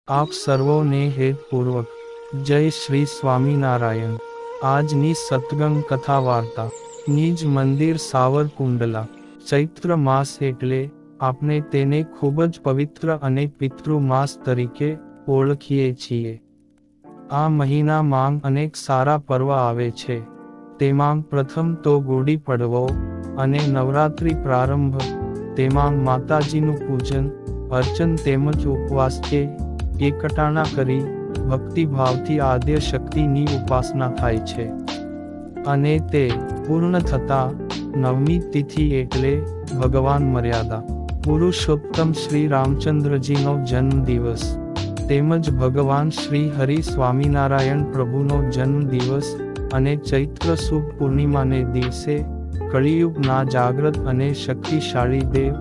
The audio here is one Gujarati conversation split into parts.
આપ સર્વોને હેતપૂર્વક જય શ્રી સ્વામિનારાયણ। આજની સત્સંગ કથા વાર્તા નિજ મંદિર સાવરકુંડલા। ચૈત્ર માસ એટલે આપણે તેને ખૂબ જ પવિત્ર અને પિતૃ માસ તરીકે ઓળખીએ છીએ। આ મહિનામાં અનેક સારા પર્વ આવે છે। તેમાં પ્રથમ તો ગુડી પડવો અને નવરાત્રિ પ્રારંભ। તેમાં માતાજીનું પૂજન અર્ચન તેમજ ઉપવાસ કે એકટાણા કરી ભક્તિભાવથી આદ્ય શક્તિની ઉપાસના થાય છે અને તે પૂર્ણ થતા નવમી તિથિ એટલે ભગવાન મર્યાદા પુરુષોત્તમ શ્રી રામચંદ્રજીનો જન્મદિવસ તેમજ ભગવાન શ્રી હરિ સ્વામિનારાયણ પ્રભુનો જન્મદિવસ અને ચૈત્ર સુદ પૂર્ણિમાને દિવસે કળિયુગના જાગ્રત અને શક્તિશાળી દેવ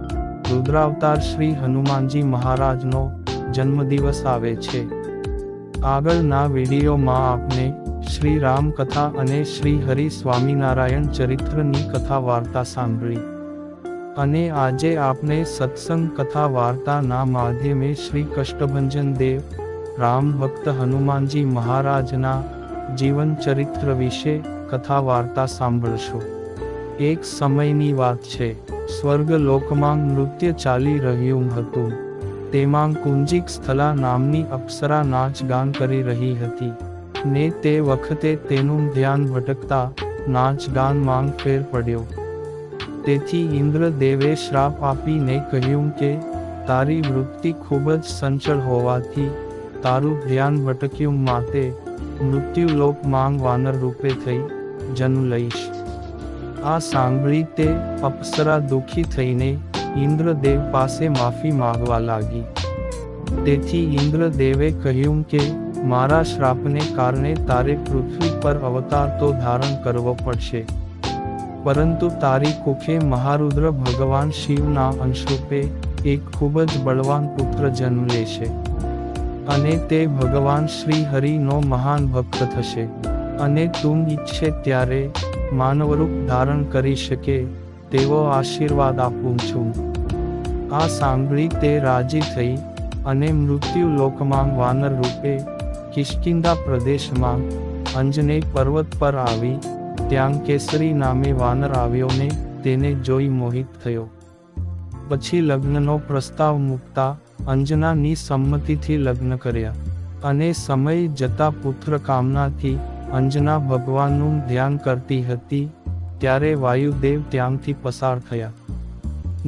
રુદ્રાવતાર શ્રી હનુમાનજી મહારાજનો જન્મદિવસ આવે છે। આગળના વિડીયોમાં આપને શ્રી રામ કથા અને શ્રી હરિ સ્વામિનારાયણ ચરિત્રની કથા વાર્તા સાંભળી અને આજે આપને સત્સંગ કથા વાર્તાના માધ્યમે શ્રી કષ્ટભંજન દેવ રામ ભક્ત હનુમાનજી મહારાજના જીવન ચરિત્ર વિશે કથા વાર્તા સાંભળશો। એક સમયની વાત છે, સ્વર્ગલોકમાં નૃત્ય ચાલી રહ્યું હતું। તેમાં કુંજિક સ્થલા નામની અપ્સરા નાચ ગાન કરી રહી હતી ને તે વખતે તેનું ધ્યાન ભટકતા નાચ ગાનમાં ફેર પડ્યો। તેથી ઇન્દ્રદેવે શ્રાપ આપીને કહ્યું કે તારી વૃત્તિ ખૂબ જ સંચળ હોવાથી તારું ધ્યાન ભટક્યું, માટે મૃત્યુલોકમાં વાનર રૂપે થઈ જન્મ લઈશ। આ સાંભળી તે અપ્સરા દુઃખી થઈને ઇન્દ્રદેવ પાસે માફી માંગવા લાગી। તેથી ઇન્દ્રદેવે કહ્યું કે મારા શ્રાપને કારણે તારે પૃથ્વી પર અવતાર તો ધારણ કરવો પડશે, પરંતુ તારી કુખે મહારુદ્ર ભગવાન શિવના અંશરૂપે એક ખૂબ જ બળવાન પુત્ર જન્મ લેશે અને તે ભગવાન શ્રી હરિનો મહાન ભક્ત થશે અને તું ઈચ્છે ત્યારે માનવરૂપ ધારણ કરી શકે તેવો આશીર્વાદ આપું છું। આ સાંભળી તે રાજી થઈ અને મૃત્યુલોકમાં વાનર રૂપે કિષ્કિંધા પ્રદેશમાં અંજનેય પર્વત પર આવી। ત્યાં કેસરી નામે વાનર આવ્યો ને તેને જોઈ મોહિત થયો। પછી લગ્નનો પ્રસ્તાવ મૂકતા અંજનાની સંમતિથી લગ્ન કર્યા અને સમય જતા પુત્ર કામનાથી અંજના ભગવાનનું ધ્યાન કરતી હતી ત્યારે વાયુદેવ ત્યાંથી પસાર થયા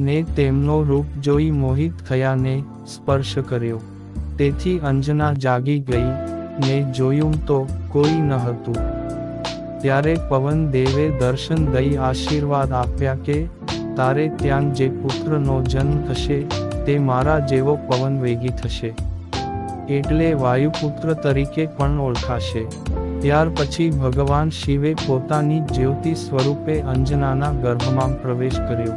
ને તેમનો રૂપ જોઈ મોહિત થયા ને સ્પર્શ કર્યો। તેથી અંજના જાગી ગઈ ને જોયું તો કોઈ ન હતું। ત્યારે પવન દેવે દર્શન દઈ આશીર્વાદ આપ્યા કે તારે ત્યાં જે પુત્રનો જન્મ થશે તે મારા જેવો પવન વેગી થશે, એટલે વાયુપુત્ર તરીકે પણ ઓળખાશે। ત્યાર પછી ભગવાન શિવે પોતાની જ્યોતિ સ્વરૂપે અંજનાના ગર્ભમાં પ્રવેશ કર્યો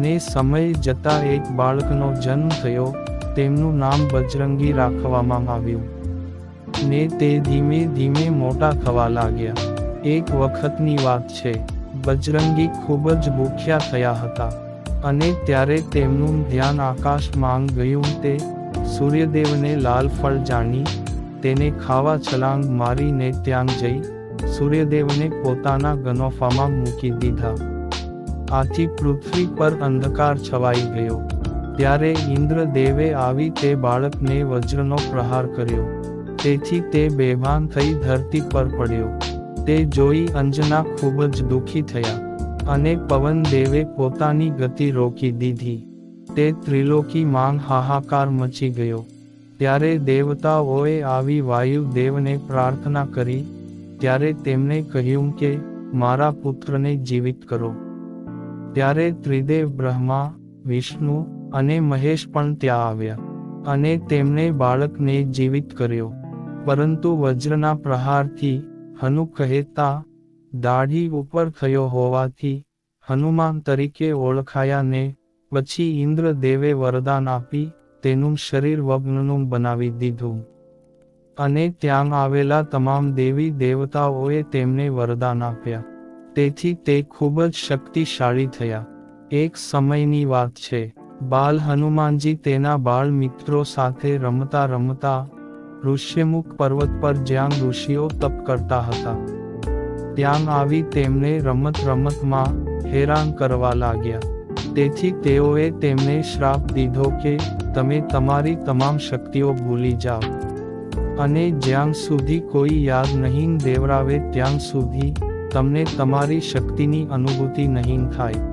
ને સમય જતા એક બાળકનો જન્મ થયો। તેમનું નામ બજરંગી રાખવામાં આવ્યું ને તે ધીમે ધીમે મોટા થવા લાગ્યા। એક વખતની વાત છે, બજરંગી ખૂબ જ ભૂખ્યા થયા હતા અને ત્યારે તેમનું ધ્યાન આકાશમાં ગયું। તે સૂર્યદેવને લાલ ફળ જાણી તેને ખાવા છલાંગ મારીને ત્યાં જઈ સૂર્યદેવને પોતાના ગનોફામાં મૂકી દીધા। આથી પૃથ્વી પર અંધકાર છવાઈ ગયો। ત્યારે ઇન્દ્રદેવે આવી તે બાળકને વજ્રનો પ્રહાર કર્યો, તેથી તે બેભાન થઈ ધરતી પર પડ્યો। તે જોઈ અંજના ખૂબ જ દુઃખી થયા અને પવન દેવે પોતાની ગતિ રોકી દીધી। તે ત્રિલોકીમાં હાહાકાર મચી ગયો। ત્યારે દેવતાઓએ આવી વાયુદેવને પ્રાર્થના કરી ત્યારે તેમણે કહ્યું કે મારા પુત્રને જીવિત કરો। ત્યારે ત્રિદેવ બ્રહ્મા, વિષ્ણુ અને મહેશ પણ ત્યાં આવ્યા અને તેમણે બાળકને જીવિત કર્યો, પરંતુ વજ્રના પ્રહારથી હનુ કહેતા દાઢી ઉપર થયો હોવાથી હનુમાન તરીકે ઓળખાયા ને પછી ઇન્દ્રદેવે વરદાન આપી તેનું શરીર વગ્નનું બનાવી દીધું અને ત્યાં આવેલા તમામ દેવી દેવતાઓએ તેમને વરદાન આપ્યા। તેથી તે ખૂબ જ શક્તિશાળી થયા। એક સમયની વાત છે, બાલ હનુમાનજી તેના બાળ મિત્રો સાથે રમતા રમતા ઋષ્યમુખ પર્વત પર જ્યાં ઋષિઓ તપ કરતા હતા ત્યાં આવી તેમને રમત રમતમાં હેરાન કરવા લાગ્યા. તેથી તેઓએ તેમને શ્રાપ દીધો કે તમે તમારી તમામ શક્તિઓ ભૂલી જાઓ અને જ્યાં સુધી કોઈ યાદ નહીં દેવરાવે ત્યાં સુધી તમને તમારી શક્તિની અનુભૂતિ નહીં થાય.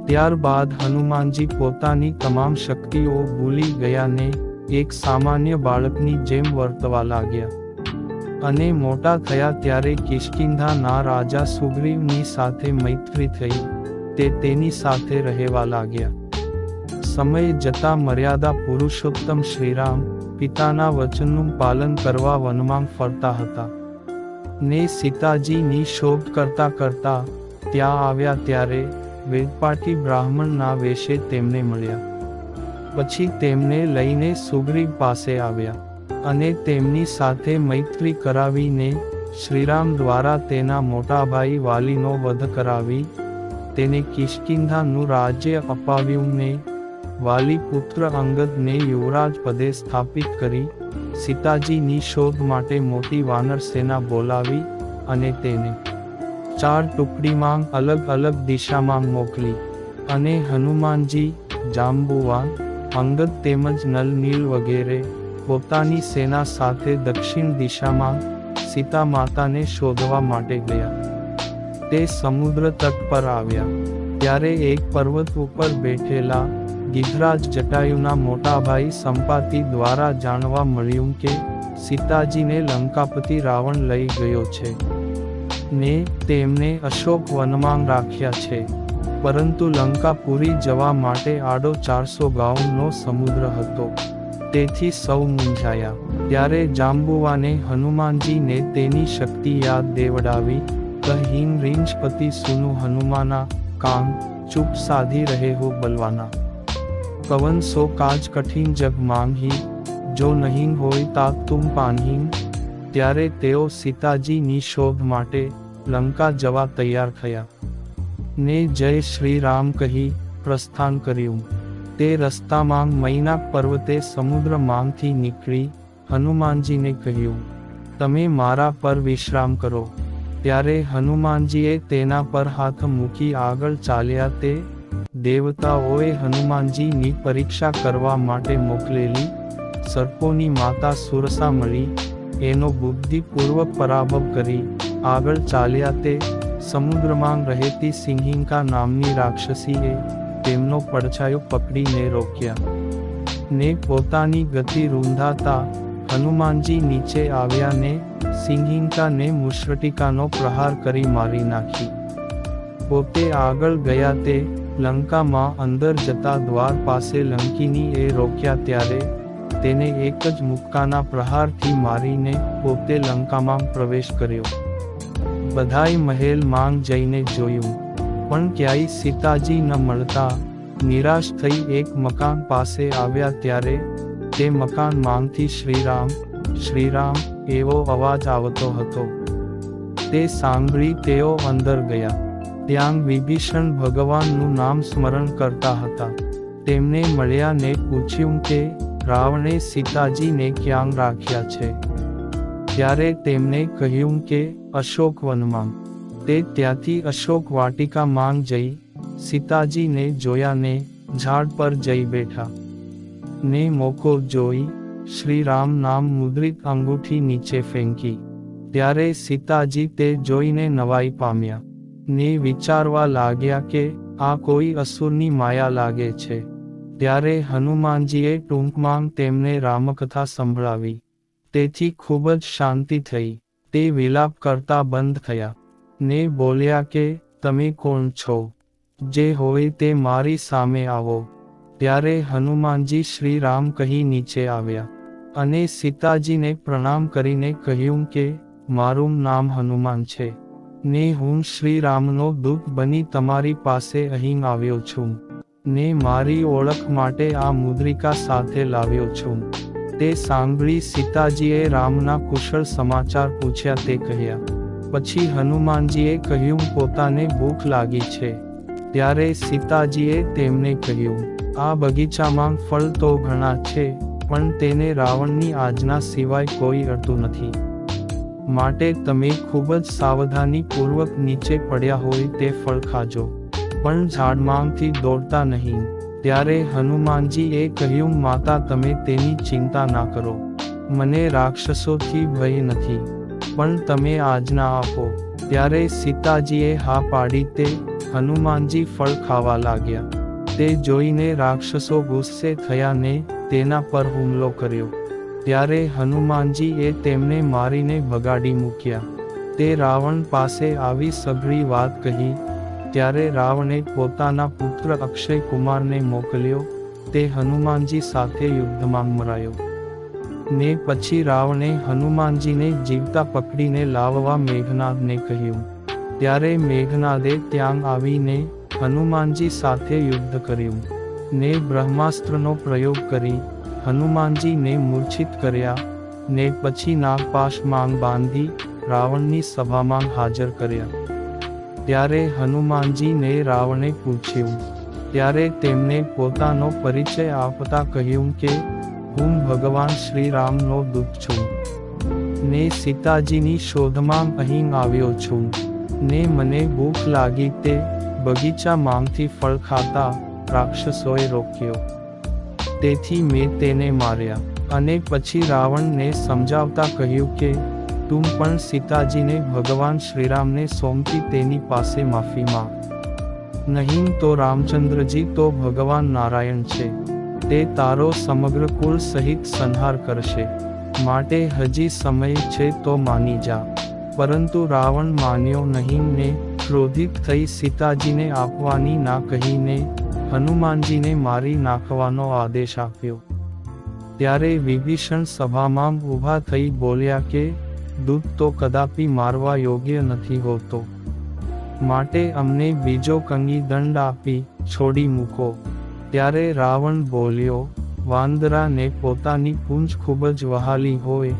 ત્યારબાદ હનુમાનજી પોતાની તમામ શક્તિઓ ભૂલી ગયા ને એક સામાન્ય બાળકની જેમ વર્તવા લાગ્યા. અને મોટા થયા ત્યારે કિષ્કિંધાના રાજા સુગ્રીવની સાથે મૈત્રી થઈ તે તેની સાથે રહેવા લાગ્યા. સમય જતા મર્યાદા પુરુષોત્તમ શ્રીરામ પિતાના વચનનું પાલન કરવા વનમાં ફરતા હતા ને સીતાજીની શોધ કરતા કરતા ત્યાં આવ્યા ત્યારે વેદપાઠી બ્રાહ્મણના વેશે તેમને મળ્યા. પછી તેમને લઈને સુગ્રીવ પાસે આવ્યા અને તેમની સાથે મૈત્રી કરાવીને શ્રીરામ દ્વારા તેના મોટા ભાઈ વાલીનો વધ કરાવી તેને કિષ્કિંધાનું રાજ્ય અપાવ્યું ને વાલી પુત્ર અંગદને યુવરાજ પદે સ્થાપિત કરી સીતાજીની શોધ માટે મોટી વાનર સેના બોલાવી અને તેને 4 ટુકડીમાં અલગ અલગ દિશામાં મોકલી અને હનુમાનજી, જાંબુવાન, અંગદ તેમજ નલ નીલ વગેરે પોતાની સેના સાથે દક્ષિણ દિશામાં સીતા માતાને શોધવા માટે ગયા. તે સમુદ્ર તટ પર આવ્યા ત્યારે એક પર્વત ઉપર બેઠેલા ગિધરાજ જટાયુના મોટા ભાઈ સંપાતિ દ્વારા જાણવા મળ્યું કે સીતાજીને લંકાપતિ રાવણ લઈ ગયો છે ને તેમને અશોક વનમાં રાખ્યા છે, પરંતુ લંકાપુરી જવા માટે આડો 400 ગાઉનો સમુદ્ર હતો. તેથી સૌ મૂંઝાયા. ત્યારે જાંબુવાને હનુમાનજીને તેની શક્તિ યાદ દેવડાવી કહીન રીંછપતિ સુનું હનુમાના કામ ચૂપ સાધી રહે હો બલવાના. કવન સો કાજ કઠિન જગ માંગહી જો નહીં હોય તા તુમ પાનહીન. ત્યારે તેઓ સીતાજીની શોધ માટે લંકા જવા તૈયાર થયા ને જય શ્રી રામ કહી પ્રસ્થાન કર્યું. તે રસ્તામાં મૈનાક પર્વતે સમુદ્રમાંથી નીકળી હનુમાનજીને કહ્યું, તમે મારા પર વિશ્રામ કરો. ત્યારે હનુમાનજીએ તેના પર હાથ મૂકી આગળ ચાલ્યા. તે દેવતાઓએ હનુમાનજીની પરીક્ષા કરવા માટે મોકલેલી સર્પોની માતા સુરસા મળી એનો બુદ્ધિપૂર્વક પરાભવ કરી આગળ ચાલ્યા. તે સમુદ્રમાં રહેતી સિંહિકા નામની રાક્ષસીએ તેમનો પડછાયો પકડીને રોક્યા ને પોતાની ગતિ રૂંધાતા હનુમાનજી નીચે આવ્યા ને સિંહિકાને મુશરટિકાનો પ્રહાર કરી મારી નાખી. પોતે આગળ ગયા. તે લંકામાં અંદર જતા દ્વાર પાસે લંકીની એ રોક્યા ત્યારે તેને એક જ મુક્કાના પ્રહારથી મારીને પોતે લંકામાં પ્રવેશ કર્યો. બધાય મહેલમાં જઈને જોયું પણ ક્યાંય સીતાજી ન મળતા નિરાશ થઈ એક મકાન પાસે આવ્યા. ત્યારે તે મકાનમાંથી શ્રીરામ શ્રીરામ એવો અવાજ આવતો હતો. તે સાંભળી તેઓ અંદર ગયા. ત્યાં વિભીષણ ભગવાનનું નામ સ્મરણ કરતા હતા. તેમને મળ્યા ને પૂછ્યું કે રાવણે સીતાજીને ક્યાં રાખ્યા છે. ત્યારે તેમણે કહ્યું કે અશોક વનમાં. તે ત્યાંથી અશોક વાટિકામાં જઈ સીતાજીને જોયા ને ઝાડ પર જઈ બેઠા ને મોકો જોઈ શ્રીરામ નામ મુદ્રિત અંગૂઠી નીચે ફેંકી. ત્યારે સીતાજી તે જોઈને નવાઈ પામ્યા ને વિચારવા લાગ્યા કે આ કોઈ અસુરની માયા લાગે છે. ત્યારે હનુમાનજીએ ટૂંકમાં તેમને રામકથા સંભળાવી. તેથી ખૂબ જ શાંતિ થઈ. તે વિલાપ કરતા બંધ થયા ને બોલ્યા કે તમે કોણ છો? જે હોય તે મારી સામે આવો. ત્યારે હનુમાનજી શ્રી રામ કહી નીચે આવ્યા અને સીતાજીને પ્રણામ કરીને કહ્યું કે મારું નામ હનુમાન છે ને હું શ્રી રામનો દૂત બની તમારી પાસે અહીં આવ્યો છું ને મારી ઓળખ માટે આ મુદ્રિકા સાથે લાવ્યો છું. તે સાંભળી સીતાજીએ રામના કુશળ સમાચાર પૂછ્યા. તે કહ્યા. પછી હનુમાનજીએ કહ્યું પોતાને ભૂખ લાગી છે. ત્યારે સીતાજીએ તેમને કહ્યું આ બગીચામાં ફળ તો ઘણા છે, પણ તેને રાવણની આજ્ઞા સિવાય કોઈ અડતું નથી. માટે તમે ખૂબ જ સાવધાનીપૂર્વક નીચે પડ્યા હોય તે ફળ ખાજો, પણ ઝાડમાંથી દોડતા નહીં. ત્યારે હનુમાનજીએ કહ્યું, માતા તમે તેની ચિંતા ના કરો, મને રાક્ષસોથી ભય નથી, પણ તમે આજ્ઞા આપો. ત્યારે સીતાજીએ હા પાડી તે હનુમાનજી ફળ ખાવા લાગ્યા. તે જોઈને રાક્ષસો ગુસ્સે થયા ને તેના પર હુમલો કર્યો. ત્યારે હનુમાનજીએ તેમને મારીને ભગાડી મૂક્યા. તે રાવણ પાસે આવી સઘળી વાત કહી. ત્યારે રાવણે પોતાના પુત્ર અક્ષય કુમારને મોકલ્યો. તે હનુમાનજી સાથે યુદ્ધમાં મરાયો. ને પછી રાવણે હનુમાનજીને જીવતા પકડીને લાવવા મેઘનાદને કહ્યું. ત્યારે મેઘનાદે ત્યાં આવીને હનુમાનજી સાથે યુદ્ધ કર્યું, ને બ્રહ્માસ્ત્રનો પ્રયોગ કરી હનુમાનજીને મૂર્છિત કર્યા, ને પછી નાગપાશમાં બાંધી રાવણની સભામાં હાજર કર્યા. ત્યારે હનુમાનજીને રાવણે પૂછ્યું. ત્યારે તેમને પોતાનો પરિચય આપતા કહ્યું કે હું ભગવાન શ્રીરામનો દૂત છું, ને સીતાજીની શોધમાં અહીં આવ્યો છું, ને મને ભૂખ લાગી તે બગીચામાંથી ફળ ખાતા રાક્ષસોએ રોક્યો, તેથી મેં તેને માર્યા. અને પછી રાવણને સમજાવતા કહ્યું કે તું પણ સીતાજીને ભગવાન શ્રીરામને સોંપી તેની પાસે માફી માંગ. નહીં તો રામચંદ્રજી તો ભગવાન નારાયણ છે, તે તારો સમગ્ર કુળ સહિત સંહાર કરશે, માટે હજી સમય છે તો માની જા. પરંતુ રાવણ માન્યો નહીં ને ક્રોધિત થઈ સીતાજીને આપવાની ના કહીને હનુમાનજીને મારી નાખવાનો આદેશ આપ્યો. ત્યારે વિભીષણ સભામાં ઊભા થઈ બોલ્યા કે દૂત તો કદાપી મારવા યોગ્ય નથી હોતો, માટે અમને બીજો કંગી દંડ આપી છોડી મૂકો. ત્યારે રાવણ બોલ્યો, વાંદરાને પોતાની પૂંછ ખૂબ જ વહાલી હોય,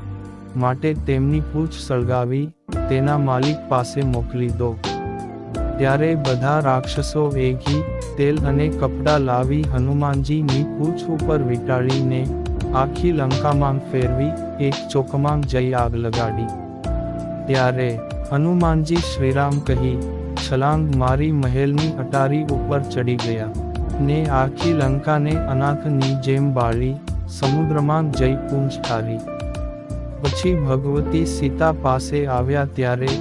માટે તેમની પૂંછ સળગાવી તેના માલિક પાસે મોકલી દો. ત્યારે બધા રાક્ષસો ઘી, તેલ અને કપડાં લાવી હનુમાનજીની પૂંછ ઉપર વીંટાળીને આખી લંકામાં ફેરવી એક ચોકમાં જઈ આગ લગાડી. ત્યારે હનુમાનજી શ્રીરામ કહી છલાંગ મારી મહેલની અટારી ઉપર ચડી ગયા, ને આખી લંકાને અનાથની જેમ બાળી સમુદ્રમાં જઈ પૂંછ ઠારી. પછી ભગવતી સીતા પાસે આવ્યા. ત્યારે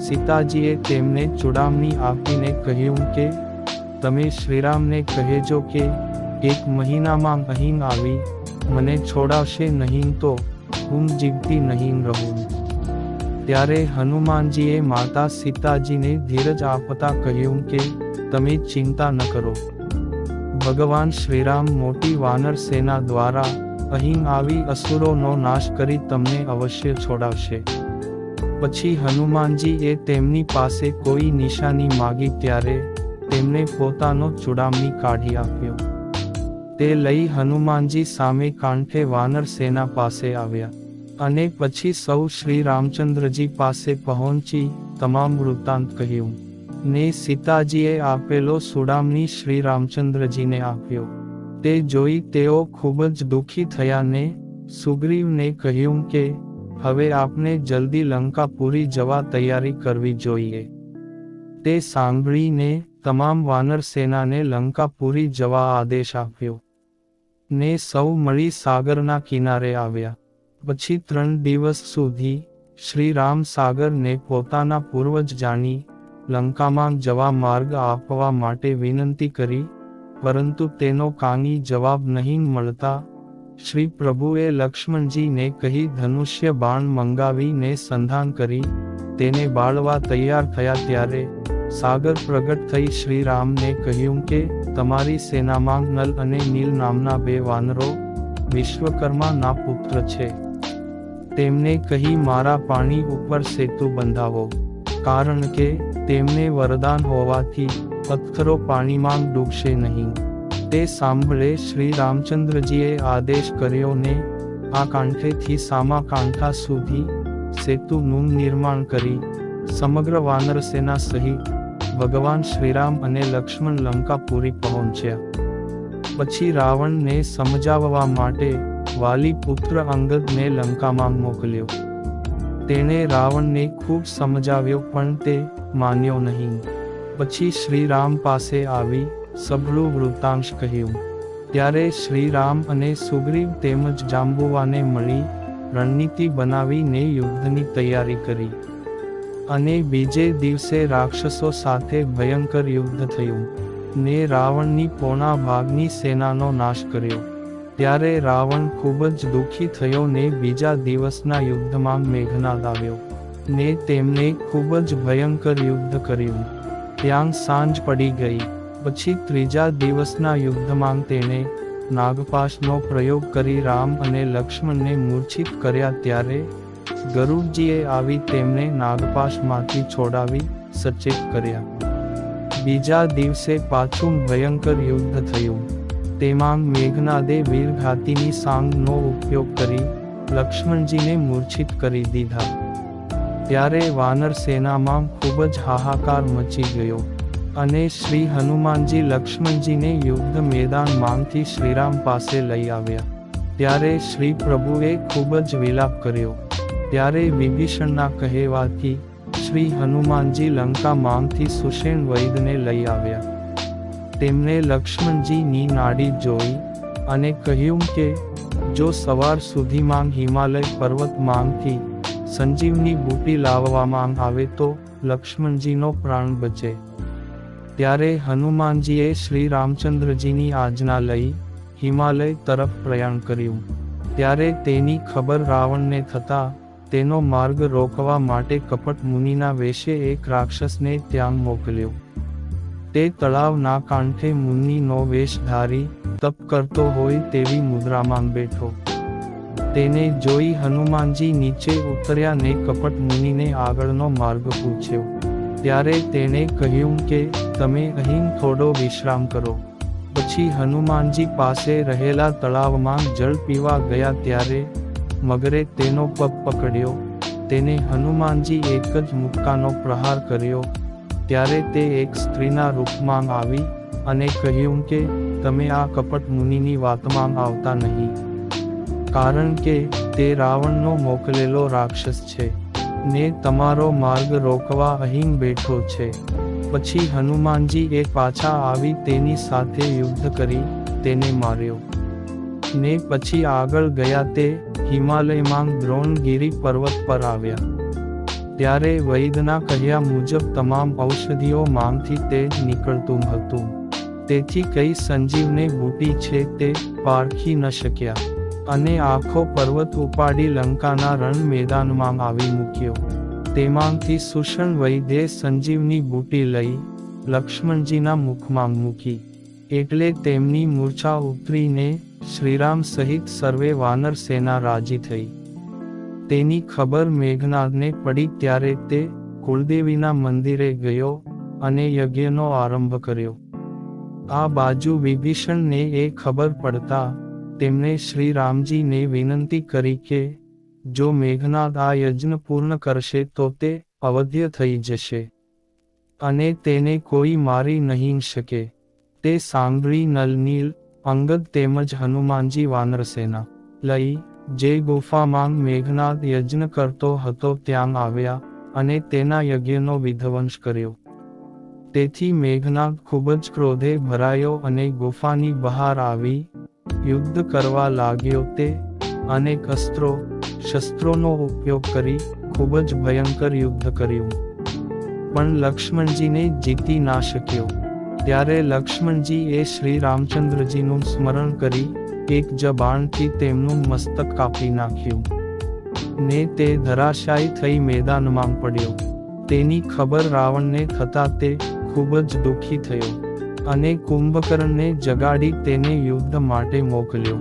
સીતાજીએ તેમને ચૂડામણી આપીને કહ્યું કે તમે શ્રીરામને કહેજો કે 1 મહિનામાં અહીં આવી મને છોડાવશે નહીં તો હું જીવતી નહીં રહું. ત્યારે હનુમાનજીએ માતા સીતાજીને ધીરજ આપતા કહ્યું કે તમે ચિંતા ન કરો, ભગવાન શ્રીરામ મોટી વાનર સેના દ્વારા અહીં આવી અસુરોનો નાશ કરી તમને અવશ્ય છોડાવશે. પછી હનુમાનજીએ તેમની પાસે કોઈ નિશાની માગી. ત્યારે તેમને પોતાનો ચૂડામણી કાઢી આપ્યો. તે લઈ હનુમાનજી સામે કાંઠે વાનર સેના પાસે આવ્યા, અને પછી સૌ શ્રી રામચંદ્રજી પાસે પહોંચી તમામ વૃત્તાંત કહ્યું, ને સીતાજીએ આપેલો ચૂડામણી શ્રી રામચંદ્રજીને આપ્યો. તે જોઈ તેઓ ખૂબ જ દુઃખી થયા ને સુગ્રીવને કહ્યું કે હવે આપને જલ્દી લંકાપુરી જવા તૈયારી કરવી જોઈએ. તે સાંભળીને તમામ વાનર સેનાને લંકાપુરી જવા આદેશ આપ્યો, ને સૌ મળી સાગરના કિનારે આવ્યા. પછી 3 દિવસ સુધી શ્રી રામ સાગરને પોતાના પૂર્વજ જાણી લંકામાં જવા માર્ગ આપવા માટે વિનંતી કરી, પરંતુ તેનો કાંઈ જવાબ નહીં મળતા શ્રી પ્રભુએ લક્ષ્મણજીને કહી ધનુષ્ય બાણ મંગાવીને સંધાન કરી તેને બાળવા તૈયાર થયા. ત્યારે સાગર પ્રગટ થઈ શ્રી રામને કહ્યું કે તમારી સેનામાં નલ અને નીલ નામના 2 વાનરો વિશ્વકર્માના પુત્ર છે, તેમને કહી મારા પાણી ઉપર સેતુ બંધાવો, કારણ કે તેમને વરદાન હોવાથી પથ્થરો પાણીમાં ડૂબશે નહીં. તે સાંભળે શ્રી રામચંદ્રજીએ આદેશ કર્યો ને આ કાંઠેથી સામા કાંઠા સુધી સેતુનું નિર્માણ કરી સમગ્ર વાનર સેના સહિત ભગવાન શ્રીરામ અને લક્ષ્મણ લંકાપુરી પહોંચ્યા. પછી રાવણને સમજાવવા માટે વાલી પુત્ર અંગદને લંકામાં મોકલ્યો. તેણે રાવણને ખૂબ સમજાવ્યો પણ તે માન્યો નહીં. પછી શ્રીરામ પાસે આવી સઘળું વૃત્તાંશ કહ્યું. ત્યારે શ્રીરામ અને સુગ્રીવ તેમજ જાંબુવાને મળી રણનીતિ બનાવીને યુદ્ધની તૈયારી કરી. અને બીજે દિવસે રાક્ષસો સાથે ભયંકર યુદ્ધ થયું ને રાવણની પોણા ભાગની સેનાનો નાશ કર્યો. ત્યારે રાવણ ખૂબ જ દુઃખી થયો ને બીજા દિવસના યુદ્ધમાં મેઘનાદ આવ્યો ને તેમને ખૂબ જ ભયંકર યુદ્ધ કર્યું. ત્યાં સાંજ પડી ગઈ. પછી ત્રીજા દિવસના યુદ્ધમાં તેણે નાગપાશનો પ્રયોગ કરી રામ અને લક્ષ્મણને મૂર્છિત કર્યા. ત્યારે ગરુડજીએ આવી તેમને નાગપાશમાંથી છોડાવી સચેત કર્યા. બીજા દિવસે પાછું ભયંકર યુદ્ધ થયું. તેમાં મેઘનાદે વીરઘાતીની સાંગનો ઉપયોગ કરી લક્ષ્મણજીને મૂર્છિત કરી દીધા. ત્યારે વાનર સેનામાં ખૂબ જ હાહાકાર મચી ગયો અને શ્રી હનુમાનજી લક્ષ્મણજીને યુદ્ધ મેદાનમાંથી શ્રીરામ પાસે લઈ આવ્યા. ત્યારે શ્રી પ્રભુએ ખૂબ જ વિલાપ કર્યો. ત્યારે વિભીષણના કહેવાથી શ્રી હનુમાનજી લંકામાંથી સુષેણ વૈદને લઈ આવ્યા. તેમણે લક્ષ્મણજીની નાડી જોઈ અને કહ્યું કે જો સવાર સુધીમાં હિમાલય પર્વતમાંથી સંજીવની બુટી લાવવામાં આવે તો લક્ષ્મણજીનો પ્રાણ બચે. ત્યારે હનુમાનજીએ શ્રી રામચંદ્રજીની આજ્ઞા લઈ હિમાલય તરફ પ્રયાણ કર્યું. ત્યારે તેની ખબર રાવણને થતાં તેનો માર્ગ રોકવા માટે કપટ મુનિના વેશે એક રાક્ષસને ત્યાં મોકલ્યો. તે તળાવના કાંઠે મુનિનો વેશ ધારી તપ કરતો હોય તેવી મુદ્રામાં બેઠો. તેને જોઈ હનુમાનજી નીચે ઉતર્યા ને કપટ મુનિને આગળનો માર્ગ પૂછ્યો. ત્યારે તેણે કહ્યું કે તમે અહીં થોડો વિશ્રામ કરો. પછી હનુમાનજી પાસે રહેલા તળાવમાં જળ પીવા ગયા. ત્યારે મગરે તેનો પગ પકડ્યો. તેને હનુમાનજી એક જ મુક્કાનો પ્રહાર કર્યો. ત્યારે તે એક સ્ત્રીના રૂપમાં આવી અને કહ્યું કે તમે આ કપટ મુનિની વાતમાં આવતા નહીં, કારણ કે તે રાવણનો મોકલેલો રાક્ષસ છે ને તમારો માર્ગ રોકવા અહીં બેઠો છે. પછી હનુમાનજી એ પાછા આવી તેની સાથે યુદ્ધ કરી તેને માર્યો ને પછી આગળ ગયા. તે હિમાલયમાં દ્રોણગીરી પર્વત પર આવ્યા. ત્યારે વૈદના કહ્યા મુજબ તમામ ઔષધિઓ માંથી તેજ નીકળતું હતું. તેથી કઈ સંજીવને બુટી છે તે પારખી ન શક્યા અને આખો પર્વત ઉપાડી લંકાના રણ મેદાનમાં આવી મૂક્યો. તેમાંથી સુષણ વૈદ્યે સંજીવની બુટી લઈ લક્ષ્મણજીના મુખમાં મૂકી. એટલે તેમની મૂર્છા ઉતરીને શ્રીરામ સહિત સર્વે વાનર સેના રાજી થઈ. તેની ખબર મેઘનાદને પડી. ત્યારે તે કુળદેવીના મંદિરે ગયો અને યજ્ઞનો આરંભ કર્યો. આ બાજુ વિભીષણને એ ખબર પડતા તેમણે શ્રી રામજીને વિનંતી કરી કે જો મેઘનાદ આ યજ્ઞ પૂર્ણ કરશે તો તે અવધ્ય થઈ જશે અને તેને કોઈ મારી નહીં શકે. તે સાંભળી નલનીલ, અંગદ તેમજ હનુમાનજી વાનરસેના લઈ જે ગુફામાં મેઘનાદ યજ્ઞ કરતો હતો ત્યાં આવ્યા અને તેના યજ્ઞનો વિધ્વંસ કર્યો. તેથી મેઘનાદ ખૂબ જ ક્રોધે ભરાયો અને ગુફાની બહાર આવી યુદ્ધ કરવા લાગ્યો. તે અનેક અસ્ત્રો શસ્ત્રોનો ઉપયોગ કરી ખૂબ જ ભયંકર યુદ્ધ કર્યું, પણ લક્ષ્મણજીને જીતી ના શક્યો. ત્યારે લક્ષ્મણજીએ શ્રી રામચંદ્રજીનું સ્મરણ કરી એક જ બાણથી તેમનું મસ્તક કાપી નાખ્યું ને તે ધરાશાયી થઈ મેદાનમાં પડ્યો. તેની ખબર રાવણને થતાં તે ખૂબ જ દુઃખી થયો અને કુંભકર્ણને જગાડી તેને યુદ્ધ માટે મોકલ્યો.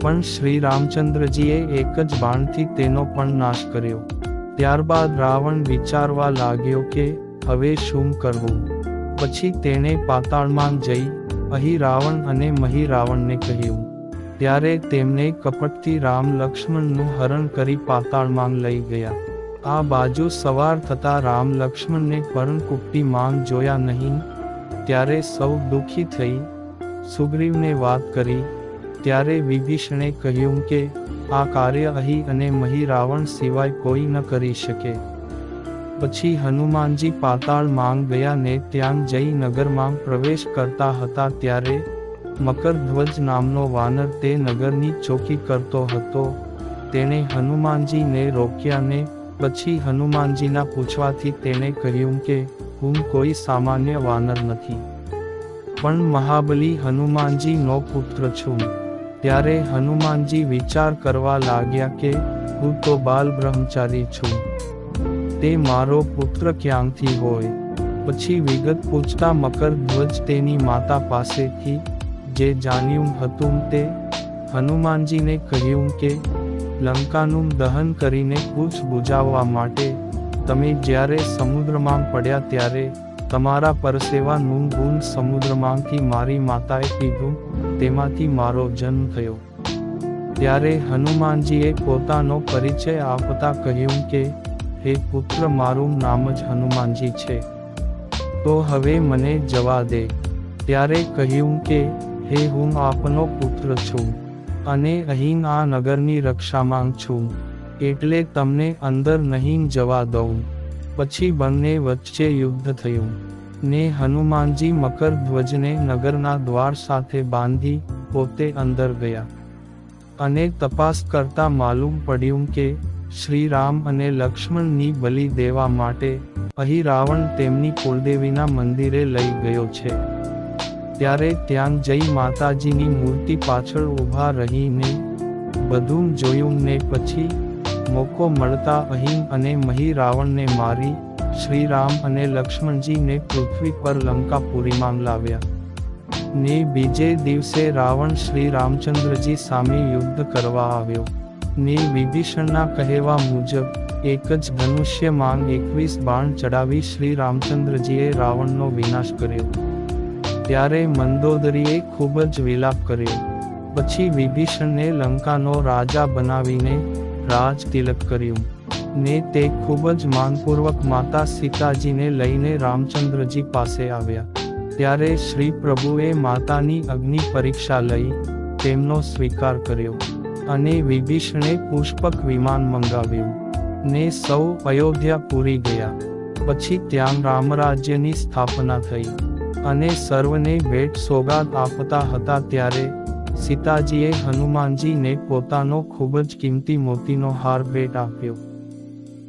પણ શ્રી રામચંદ્રજીએ એક જ બાણથી તેનો પણ નાશ કર્યો. ત્યારબાદ રાવણ વિચારવા લાગ્યો કે હવે શું કરવું. પછી તેણે પાતાળમાં જઈ અહીં રાવણ અને મહી રાવણને કહ્યું. ત્યારે તેમને કપટથી રામ લક્ષ્મણનું હરણ કરી પાતાળમાં લઈ ગયા. આ બાજુ સવાર થતા રામ લક્ષ્મણને પર્ણકુટીમાં જોયા નહીં. ત્યારે સૌ દુઃખી થઈ સુગ્રીવને વાત કરી, ત્યારે વિભીષણે કહ્યું કે આ કાર્ય અહીં અને મહી રાવણ સિવાય કોઈ ન કરી શકે. પછી હનુમાનજી પાતાળ માંગ ગયા ને ત્યાં જઈ નગરમાં પ્રવેશ કરતા હતા ત્યારે મકરધ્વજ નામનો વાનર તે નગરની ચોકી કરતો હતો. તેણે હનુમાનજીને રોક્યા ને પછી હનુમાનજીના પૂછવાથી તેણે કહ્યું કે હું કોઈ સામાન્ય વાનર નથી, પણ મહાબલી હનુમાનજીનો પુત્ર છું. ત્યારે હનુમાનજી વિચાર કરવા લાગ્યા કે હું તો બાલ બ્રહ્મચારી છું, તે મારો પુત્ર ક્યાંથી હોય. પછી વિગત પૂછતા મકરધ્વજ તેની માતા પાસેથી જે જાણ્યું હતું તે હનુમાનજીને કહ્યું કે લંકાનું દહન કરીને પૂછ બુજાવવા માટે તમે જ્યારે સમુદ્રમાં પડ્યા ત્યારે તમારા પરસેવાનું બૂંદ સમુદ્રમાંથી મારી માતાએ પીધું, તેમાંથી મારો જન્મ થયો. ત્યારે હનુમાનજીએ પોતાનો પરિચય આપતા કહ્યું કે હે પુત્ર, મારું નામ જ હનુમાનજી છે, તો હવે મને જવા દે. ત્યારે કહ્યું કે હે, હું આપનો પુત્ર છું અને અહીં આ નગરની રક્ષામાં છું, એટલે તમને અંદર નહીં જવા દઉં. પછી બંને વચ્ચે યુદ્ધ થયું ને હનુમાનજી મકરધ્વજને નગરના દ્વાર સાથે બાંધી પોતે અંદર ગયા અને તપાસ કરતા માલુમ પડ્યું કે શ્રી રામ અને લક્ષ્મણની બલિ દેવા માટે અહીં રાવણ તેમની કુળદેવીના મંદિરે લઈ ગયો છે. ત્યારે ત્યાં જઈ માતાજીની મૂર્તિ પાછળ ઊભા રહીને બધું જોયું ને પછી મોકો મળતા અહીં અને મહી રાવણને મારી શ્રી રામ અને લક્ષ્મણજીને પૃથ્વી પર લંકાપુરીમાં લાવ્યા. ને બીજે દિવસે રાવણ શ્રી રામચંદ્રજી સામે યુદ્ધ કરવા આવ્યો ને વિભીષણના કહેવા મુજબ એક જ ધનુષ્યમાં 21 બાણ ચડાવી શ્રી રામચંદ્રજીએ રાવણનો વિનાશ કર્યો. ત્યારે મંદોદરીએ ખૂબ જ વિલાપ કર્યો. પછી વિભીષણને લંકાનો રાજા બનાવીને રાજ તિલક કર્યું ને તે ખૂબ જ માનપૂર્વક માતા સીતાજીને લઈને રામચંદ્રજી પાસે આવ્યા. ત્યારે શ્રી પ્રભુએ માતાની અગ્નિ પરીક્ષા લઈ તેમનો સ્વીકાર કર્યો અને વિભીષણે પુષ્પક વિમાન મંગાવ્યું ને સૌ અયોધ્યા પૂરી ગયા. પછી ત્યાં રામરાજ્યની સ્થાપના થઈ અને સર્વને ભેટ સોગાદ આપતા હતા. ત્યારે સીતાજીએ હનુમાનજીને પોતાનો ખૂબ જ કિંમતી મોતીનો હાર ભેટ આપ્યો.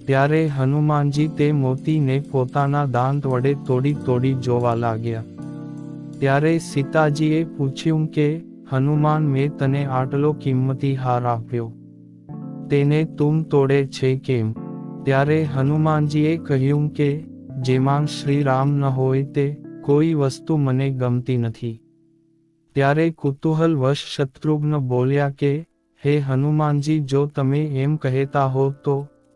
ત્યારે હનુમાનજી તે મોતીને પોતાના દાંત વડે તોડી તોડી જોવા લાગ્યા. ત્યારે સીતાજીએ પૂછ્યું કે હનુમાન, મેં તને આટલો કિંમતી હાર આપ્યો, તેને તું તોડે છે કેમ? ત્યારે હનુમાનજીએ કહ્યું કે જેમાં શ્રી રામ ન હોય તે કોઈ વસ્તુ મને ગમતી નથી. ત્યારે કુતૂહલવશ શત્રુઘ્ન બોલ્યા કે હે હનુમાનજી, જો તમે એમ કહેતા હો તો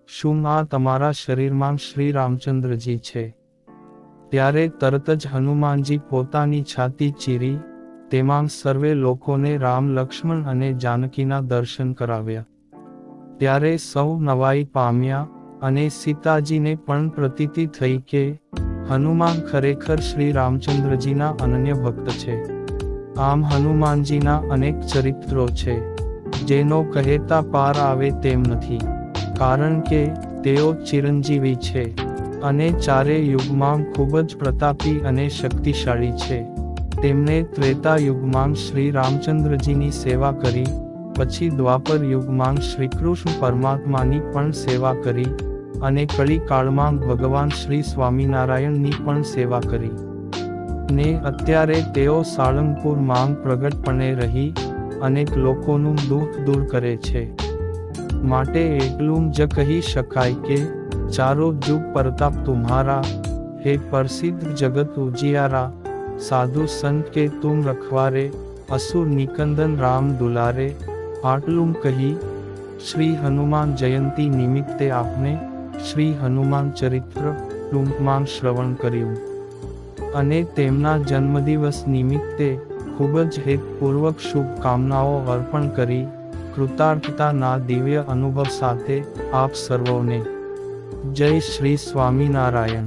શું આ તમારા શરીરમાં શ્રી રામચંદ્રજી છે? ત્યારે તરત જ હનુમાનજી પોતાની છાતી ચીરી તેમાં સર્વે લોકોને રામ, લક્ષ્મણ અને જાનકીના દર્શન કરાવ્યા. ત્યારે સૌ નવાઈ પામ્યા અને સીતાજીને પણ પ્રતીતિ થઈ કે હનુમાન ખરેખર શ્રી રામચંદ્રજીના અનન્ય ભક્ત છે. આમ હનુમાનજીના અનેક ચરિત્રો છે જેનો કહેતા પાર આવે તેમ નથી, કારણ કે તેઓ ચિરંજીવી છે અને ચારે યુગમાં ખૂબ જ પ્રતાપી અને શક્તિશાળી છે. તેમણે ત્રેતા યુગમાં શ્રી રામચંદ્રજીની સેવા કરી, પછી દ્વાપર યુગમાં શ્રી કૃષ્ણ પરમાત્માની પણ સેવા કરી અને કળી કાળમાં ભગવાન શ્રી સ્વામિનારાયણની પણ સેવા કરી ને અત્યારે તેઓ સાળંગપુરમાં પ્રગટપણે રહી અનેક લોકોનું દુઃખ દૂર કરે છે. માટે એટલું જ કહી શકાય કે ચારો જુગ પ્રતાપ તુમ્હારા, હે પ્રસિદ્ધ જગત ઉજિયારા, સાધુ સંત કે તુમ રખવારે, અસુર નિકંદન રામ દુલારે. આટલું કહી શ્રી હનુમાન જયંતી નિમિત્તે આપને શ્રી હનુમાન ચરિત્ર ટૂંકમાં શ્રવણ કર્યું અને તેમના જન્મદિવસ નિમિત્તે ખૂબ જ હેતપૂર્વક શુભકામનાઓ અર્પણ કરી કૃતાર્થતાના દિવ્ય અનુભવ સાથે આપ સર્વોને જય શ્રી સ્વામિનારાયણ.